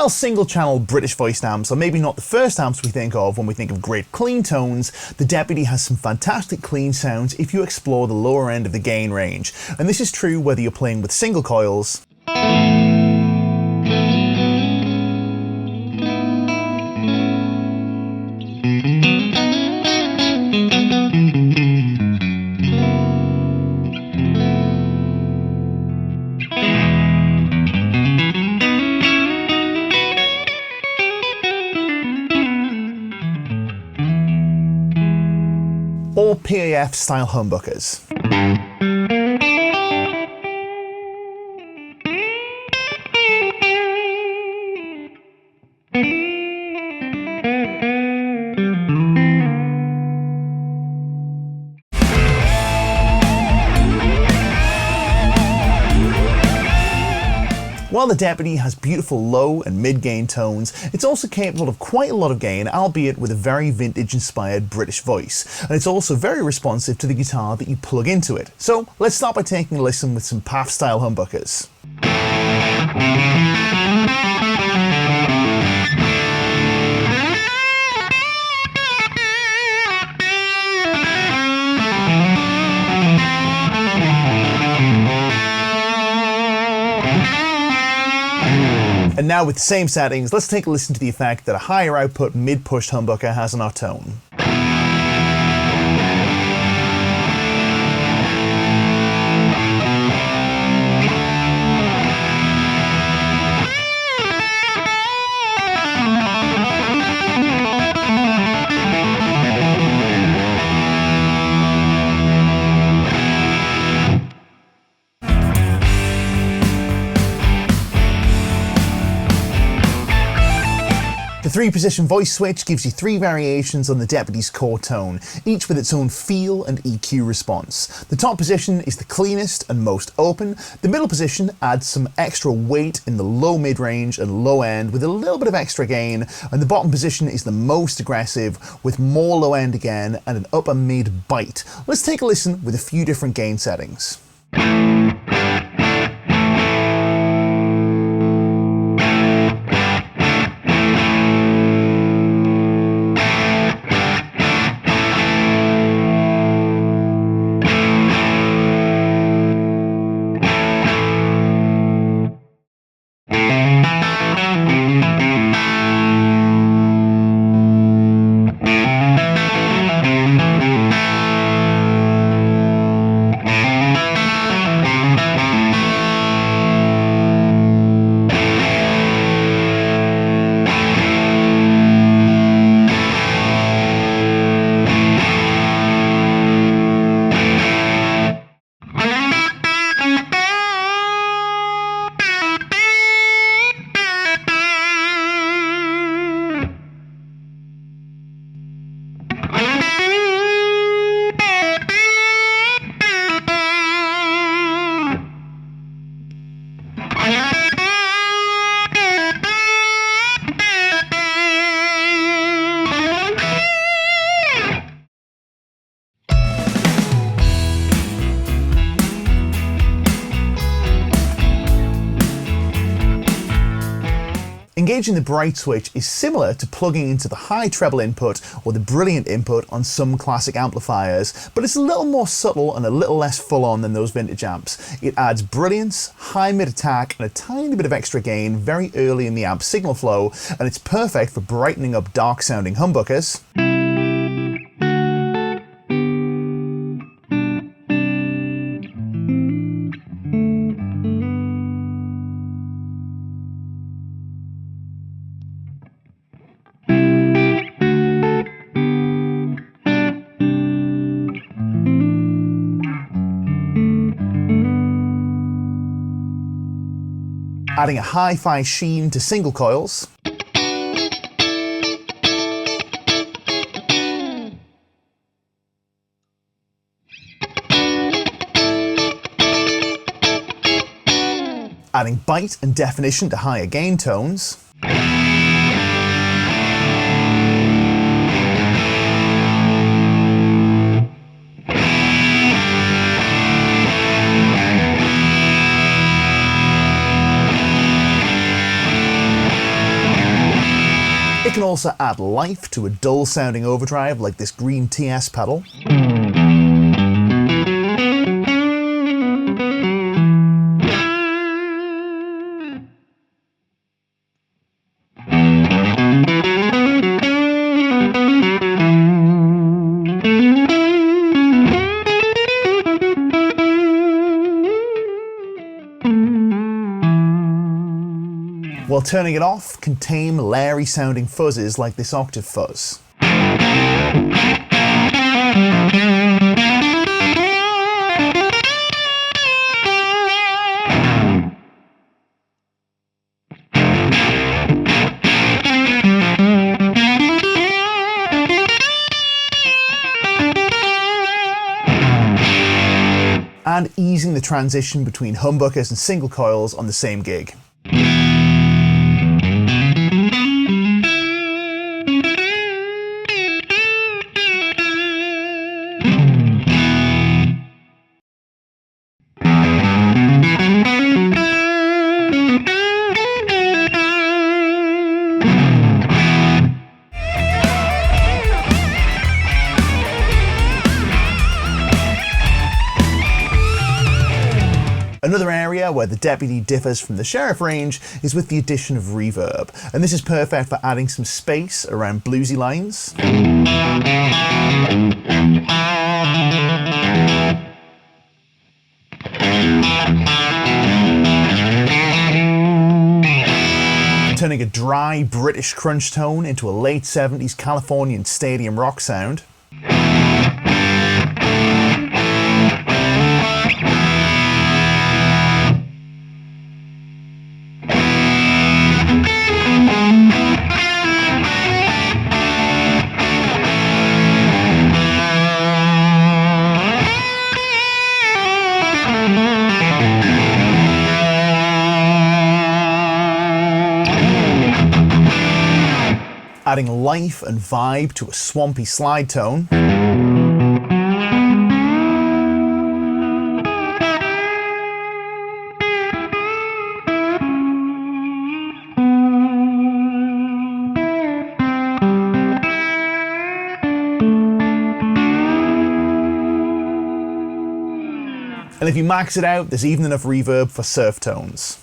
While single-channel British voiced amps are maybe not the first amps we think of when we think of great clean tones, the Deputy has some fantastic clean sounds if you explore the lower end of the gain range, and this is true whether you're playing with single coils or PAF style humbuckers. While the Deputy has beautiful low and mid-gain tones, it's also capable of quite a lot of gain, albeit with a very vintage-inspired British voice, and it's also very responsive to the guitar that you plug into it. So let's start by taking a listen with some PAF-style humbuckers. And now with the same settings, let's take a listen to the effect that a higher output mid-pushed humbucker has on our tone. The 3-position voice switch gives you 3 variations on the Deputy's core tone, each with its own feel and EQ response. The top position is the cleanest and most open, the middle position adds some extra weight in the low mid-range and low end with a little bit of extra gain, and the bottom position is the most aggressive with more low end again and an upper mid bite. Let's take a listen with a few different gain settings. Engaging the bright switch is similar to plugging into the high treble input or the brilliant input on some classic amplifiers, but it's a little more subtle and a little less full on than those vintage amps. It adds brilliance, high mid attack and a tiny bit of extra gain very early in the amp signal flow, and it's perfect for brightening up dark sounding humbuckers. Adding a hi-fi sheen to single coils. Adding bite and definition to higher gain tones. also add life to a dull sounding overdrive like this green TS pedal. While turning it off can tame, leery sounding fuzzes like this octave fuzz. And easing the transition between humbuckers and single coils on the same gig. Another area where the Deputy differs from the Sheriff range is with the addition of reverb, and this is perfect for adding some space around bluesy lines. Turning a dry British crunch tone into a late 70s Californian stadium rock sound. Adding life and vibe to a swampy slide tone. And if you max it out, there's even enough reverb for surf tones.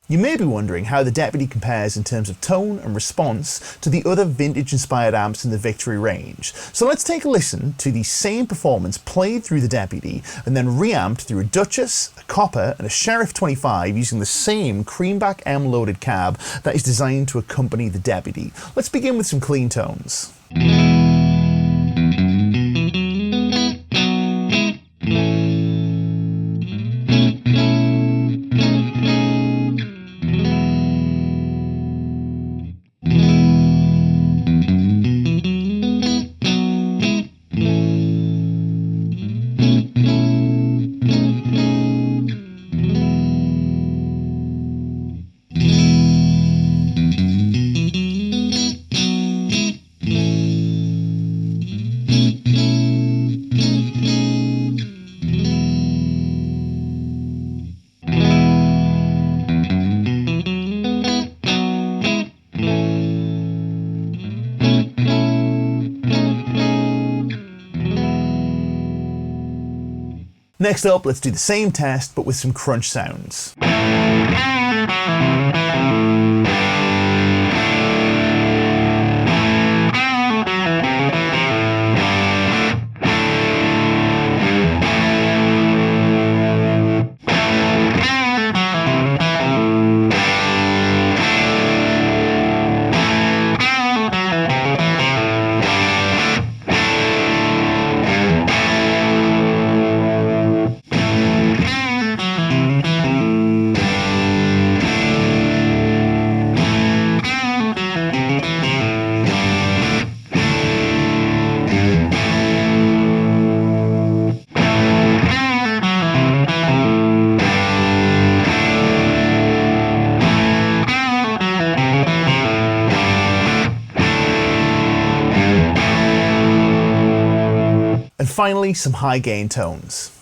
You may be wondering how the Deputy compares in terms of tone and response to the other vintage-inspired amps in the Victory range. So let's take a listen to the same performance played through the Deputy and then reamped through a Duchess, a Copper and a Sheriff 25 using the same creamback M-loaded cab that is designed to accompany the Deputy. Let's begin with some clean tones. Next up, let's do the same test, but with some crunch sounds. And finally, some high gain tones.